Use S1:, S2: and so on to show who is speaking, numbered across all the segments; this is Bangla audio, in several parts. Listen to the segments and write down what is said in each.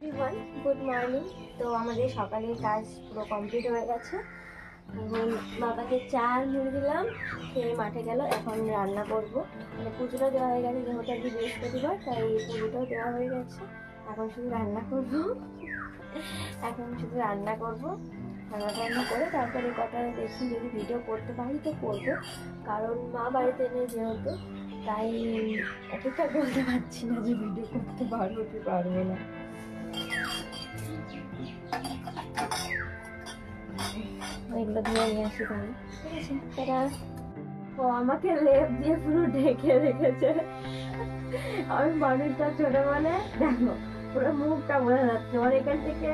S1: Everyone, good morning. তো আমাদের সকালের কাজ পুরো কমপ্লিট হয়ে গেছে। এখন বাবাকে চা আর মুড়ি দিলাম, খেয়ে মাঠে গেল। এখন রান্না করব, মানে পুজোটা দেওয়া হয়ে গেছে যেহেতু আজকে বৃহস্পতিবার, তাই পুজোটাও দেওয়া হয়ে গেছে। এখন শুধু রান্না করব রান্না করে তারপরে কটা দেখি যদি ভিডিও করতে পারি তো করবো, কারণ মা বাড়িতে নেই যেহেতু, তাই ঠিকঠাক বলতে পারছি না যে ভিডিও করতে পারবো কি পারবো না। এগুলো ধুয়ে নিয়ে আসি তাহলে, ঠিক আছে। তারা ও আমাকে লেপ দিয়ে পুরো ঢেকে রেখেছে। আমি মানুষটা ছোট বলে দেখো পুরো মুখটা বোঝা যাচ্ছে আমার এখান থেকে।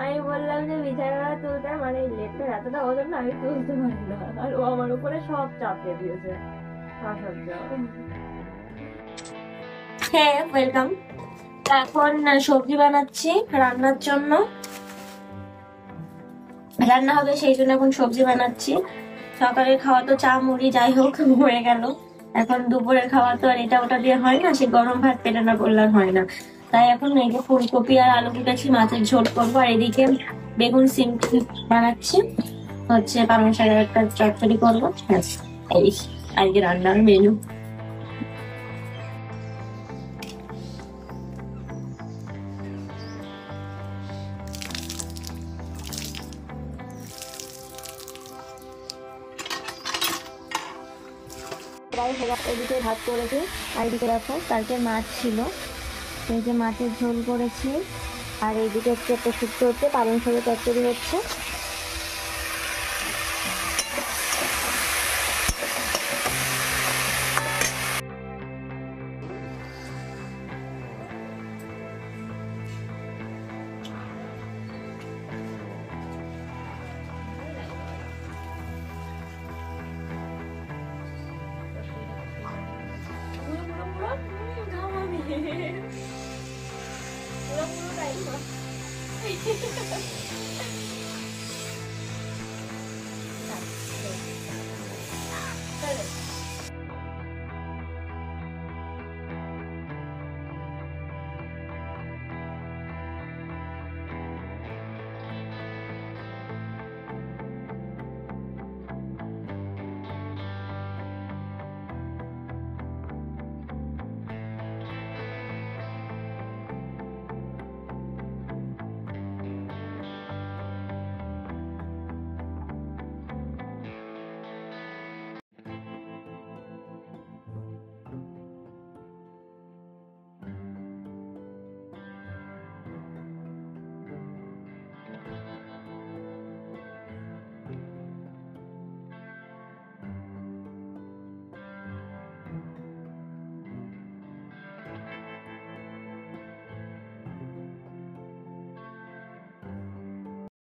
S1: আমি বললাম যে বিছানাটা তুলতে, মানে লেপটা এতটা ওজন না, আমি তুলতে পারি না, আর ও আমার উপরে সব চাপিয়ে দিয়েছে। হ্যাঁ, ওয়েলকাম। এখন সবজি বানাচ্ছি রান্নার জন্য, রান্না হবে সেই জন্য এখন সবজি বানাচ্ছি। সকালের খাওয়া তো চা মুড়ি যাই হোক হয়ে গেল, এখন দুপুরের খাওয়া তো আর এটা ওটা দিয়ে হয় না, সে গরম ভাত পেটে না করলে হয় না। তাই এখন এই যে ফুলকপি আর আলু কুটেছি, মাছের ঝোল করবো, আর এদিকে বেগুন সিম বানাচ্ছি, হচ্ছে পালং শাকের একটা চচ্চড়ি করবো। এই আজকে রান্নার মেনু। প্রায় এদিকে ভাত করেছি, আর এদিকে দেখো কালকে মাছ ছিল, এই যে মাছের ঝোল করেছি, আর এইদিকে হচ্ছে একটা শুক্তো হচ্ছে, পালং শাকের চচ্চড়ি হচ্ছে।